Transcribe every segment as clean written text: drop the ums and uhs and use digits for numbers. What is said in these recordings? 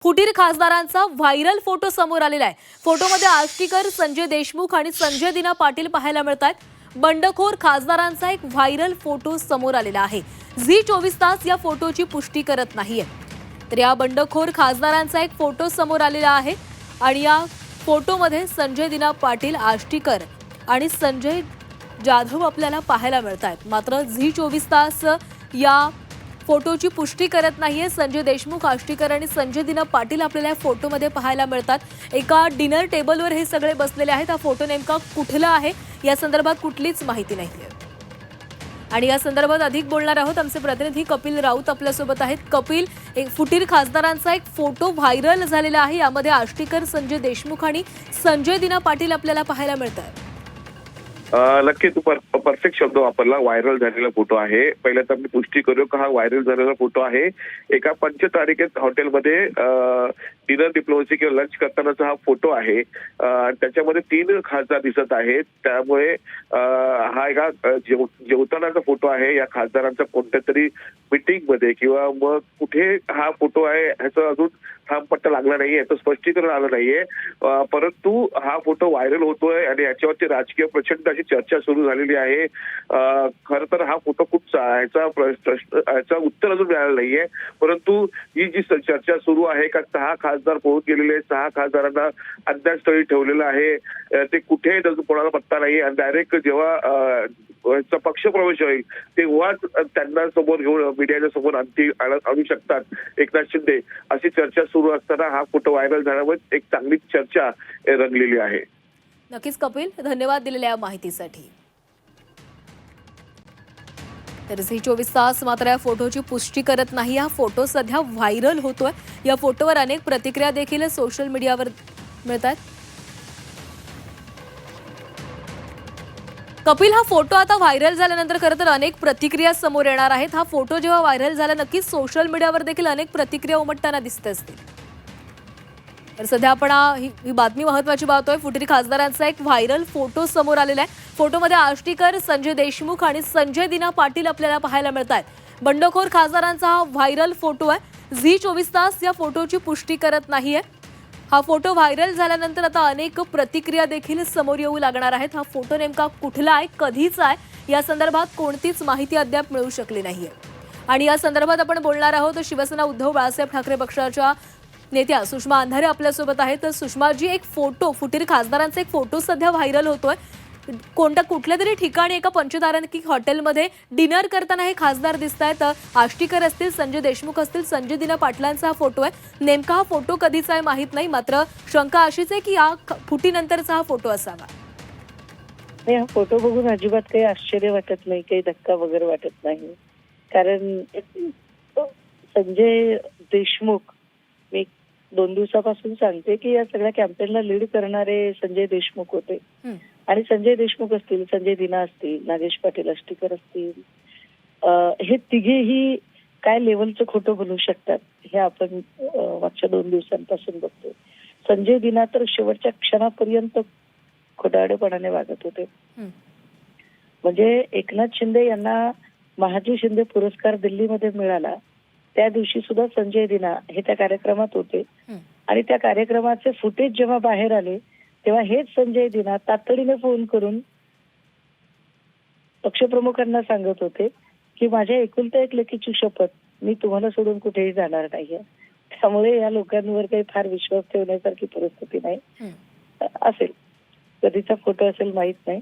फुटीर खासदारांचा viral photo समोर आलेला आहे। फोटोमध्ये आष्टीकर, संजय देशमुख आणि संजय दिना पाटील पाहायला मिळतात। बंडखोर खासदारांचा एक व्हायरल फोटो समोर आलेला आहे। झी 24 तास या फोटोची पुष्टी करत नाहीये। तर या बंडखोर खासदारांचा एक फोटो समोर आलेला आहे आणि या फोटोमध्ये संजय दिना पाटील, आष्टीकर आणि संजय जाधव आपल्याला पाहायला मिळतात। मात्र झी 24 तास या फोटोची पुष्टी करत नाहीये। संजय देशमुख, आष्टीकर आणि संजय दिना पाटील आपल्याला फोटोमध्ये पाहायला मिळतात। एका डिनर टेबलवर हे सगळे बसलेले आहेत। हा फोटो नेमका कुठला आहे या संदर्भात कुठलीच माहिती नाहीये आणि या संदर्भात अधिक बोलणार आहोत। आमचे प्रतिनिधी कपिल राऊत आपल्यासोबत आहेत। कपिल, एक फुटीर खासदारांचा एक फोटो व्हायरल झालेला आहे। यामध्ये आष्टीकर, संजय देशमुख आणि संजय दिना पाटील आपल्याला पाहायला मिळतात। नक्की तू परफेक्ट शब्द वापरला। व्हायरल झालेला फोटो आहे। पहिल्या तर मी पुष्टी करू का हा व्हायरल झालेला फोटो आहे। एका पंचतारिकेत हॉटेलमध्ये डिनर डिप्लोमसी किंवा लंच करतानाचा हा फोटो आहे। त्याच्यामध्ये 3 खासदार दिसत आहेत। त्यामुळे हा एका जेवतानाचा फोटो आहे। या खासदारांचा कोणत्या तरी मीटिंग मध्ये किंवा मग कुठे हा फोटो आहे ह्याचा अजून ठामपट्टा लागला नाहीये, याचं स्पष्टीकरण आलं नाहीये। परंतु हा फोटो व्हायरल होतोय आणि याच्यावरती राजकीय प्रचंड अशी चर्चा सुरू झालेली आहे। खरं तर हा फोटो कुठचा याचा उत्तर अजून मिळालं नाहीये। परंतु ही जी चर्चा सुरू आहे का 6 खासदार पळून गेलेले, 6 खासदारांना अज्ञातस्थळी ठेवलेलं आहे, ते कुठे अजून कोणाला पत्ता नाही आणि डायरेक्ट जेव्हा पक्ष प्रवेश होईल तेव्हाच त्यांना समोर घेऊन मीडियाच्या समोर आणू शकतात एकनाथ शिंदे, अशी चर्चा सुरू असताना हा फोटो व्हायरल झाल्यामुळे एक चांगली चर्चा रंगलेली आहे। नक्कीच कपिल, धन्यवाद दिलेल्या माहितीसाठी। तर झी 24 तास मात्र या फोटोची पुष्टी करत नाही। हा फोटो सध्या व्हायरल होतोय। या फोटोवर अनेक प्रतिक्रिया देखील सोशल मीडियावर मिळतात। कपिल, हा फोटो आता व्हायरल झाल्यानंतर खरं तर अनेक प्रतिक्रिया समोर येणार आहेत। हा फोटो जेव्हा व्हायरल झाला नक्कीच सोशल मीडियावर देखील अनेक प्रतिक्रिया उमटताना दिसत असतील। तर सध्या आपण ही बातमी महत्त्वाची पाहतोय। फुटीर खासदारांचा एक व्हायरल फोटो समोर आलेला आहे। फोटोमध्ये आष्टीकर, संजय देशमुख आणि संजय दिना पाटील आपल्याला पाहायला मिळतात। बंडखोर खासदारांचा हा व्हायरल फोटो आहे। झी 24 तास या फोटोची पुष्टी करत नाहीये। हा फोटो व्हायरल झाल्यानंतर आता अनेक प्रतिक्रिया देखील समोर येऊ लागणार आहेत। हा फोटो नेमका कुठला आहे, कधीचा आहे या संदर्भात कोणतीच माहिती अद्याप मिळू शकली नाहीये आणि या संदर्भात आपण बोलणार आहोत। शिवसेना उद्धव बाळासाहेब ठाकरे पक्षाच्या नेत्या सुषमा अंधारे आपल्यासोबत आहेत। तर सुषमाजी, एक फोटो, फुटीर खासदारांचा एक फोटो सध्या व्हायरल होतोय। कुठल्या तरी ठिकाणी एका पंचतारांकित हॉटेलमध्ये डिनर करताना हे खासदार दिसतायत। आष्टीकर असतील, संजय देशमुख असतील, संजय दिना पाटलांचा हा फोटो आहे। नेमका हा फोटो कधीचा आहे माहित नाही, मात्र शंका अशीच आहे की या फुटीनंतरचा हा फोटो असावा। हा फोटो बघून अजिबात काही आश्चर्य वाटत नाही, काही धक्का वगैरे वाटत नाही। कारण संजय देशमुख, मी 2 दिवसापासून सांगते की या सगळ्या कॅम्पेनला लीड करणारे संजय देशमुख होते आणि संजय देशमुख असतील, संजय दिना असतील, नागेश पाटील आष्टीकर असतील, हे तिघेही काय लेवलचं खोटं बोलू शकतात हे आपण मागच्या 2 दिवसांपासून बघतोय। संजय दिना तर शेवटच्या क्षणापर्यंत खोटारडेपणाने वागत होते। म्हणजे एकनाथ शिंदे यांना महाजी शिंदे पुरस्कार दिल्लीमध्ये मिळाला त्या दिवशी सुद्धा संजय दिना हे त्या कार्यक्रमात होते आणि त्या कार्यक्रमाचे फुटेज जेव्हा बाहेर आले तेव्हा हेच संजय दिना तातडीने फोन करून पक्षप्रमुखांना सांगत होते की माझ्या एकुलत्या एक लेकीची शपथ, मी तुम्हाला सोडून कुठेही जाणार नाहीये। त्यामुळे या लोकांवर काही फार विश्वास ठेवण्यासारखी परिस्थिती नाही। असेल, कधीचा फोटो असेल माहित नाही,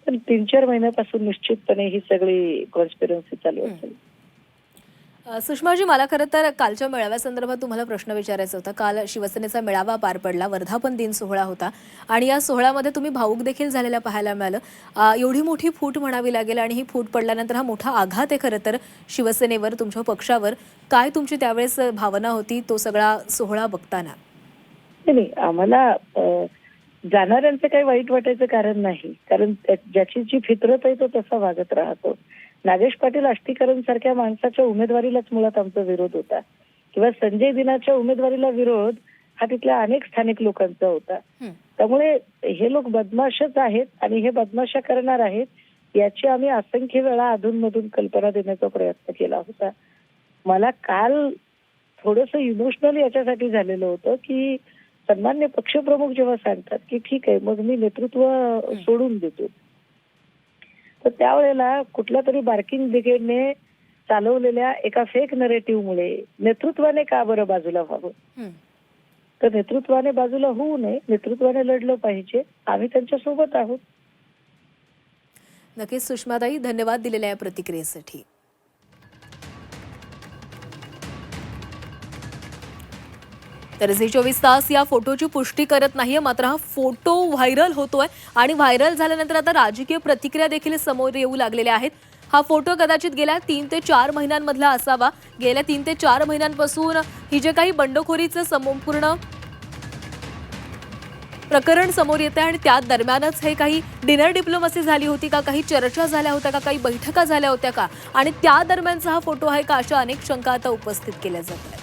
पण 3-4 महिन्यापासून निश्चितपणे ही सगळी कॉन्स्पिरन्सी चालू असेल। सुषमाजी, मला खरं तर कालच्या मेळाव्यासंदर्भात तुम्हाला प्रश्न विचारायचा होता। काल शिवसेनेचा मेळावा पार पडला, वर्धापन दिन सोहळा होता आणि या सोहळ्यामध्ये तुम्ही भावूक देखील झालेला पाहायला मिळालं। एवढी मोठी फूट म्हणावी लागेल आणि ही फूट पडल्यानंतर हा मोठा आघात आहे खरं तर शिवसेनेवर, तुमच्या पक्षावर। काय तुमची त्यावेळेस भावना होती तो सगळा सोहळा बघताना? नाही, आम्हाला जाणाऱ्यांचं काही वाईट वाटायचं कारण नाही, कारण ज्याची जी फितरत आहे तो तसा वागत राहतो। नागेश पाटील आष्टीकरांसारख्या माणसाच्या उमेदवारीलाच मुळात आमचा विरोध होता किंवा संजय दिनाच्या उमेदवारीला विरोध हा तिथल्या अनेक स्थानिक लोकांचा होता। त्यामुळे हे लोक बदमाशच आहेत आणि हे बदमाशा करणार आहेत याची आम्ही असंख्य वेळा अधूनमधून कल्पना देण्याचा प्रयत्न केला होता। मला काल थोडंसं इमोशनल याच्यासाठी झालेलं होतं की सन्मान्य पक्षप्रमुख जेव्हा सांगतात की ठीक आहे मग मी नेतृत्व सोडून देतो, तर त्यावेळेला कुठल्या तरी बार्किंग ब्रिगेडने चालवलेल्या एका फेक नरेटिव्हमुळे नेतृत्वाने का बरं बाजूला व्हावं? हं. तर नेतृत्वाने बाजूला होऊ नये, नेतृत्वाने लढलं पाहिजे. आम्ही त्यांच्या सोबत आहोत. नक्कीच सुषमाताई, धन्यवाद दिलेल्या या प्रतिक्रियेसाठी. तर झी 24 तास या फोटोची पुष्टी करत नाहीये, मात्र हा फोटो व्हायरल होतोय आणि व्हायरल झाल्यानंतर आता राजकीय प्रतिक्रिया देखील समोर येऊ लागलेल्या आहेत. हा फोटो कदाचित गेल्या 3 ते 4 महिन्यांमधला असावा. गेल्या 3 ते 4 महिन्यांपासून ही जे काही बंडखोरीचं संपूर्ण प्रकरण समोर येते आणि त्या दरम्यानच हे काही डिनर डिप्लोमसी झाली होती का, काही चर्चा झाल्या होत्या का, काही बैठका झाल्या होत्या का आणि त्या दरम्यानचा हा फोटो आहे का, अशा अनेक शंका आता उपस्थित केल्या जात आहेत.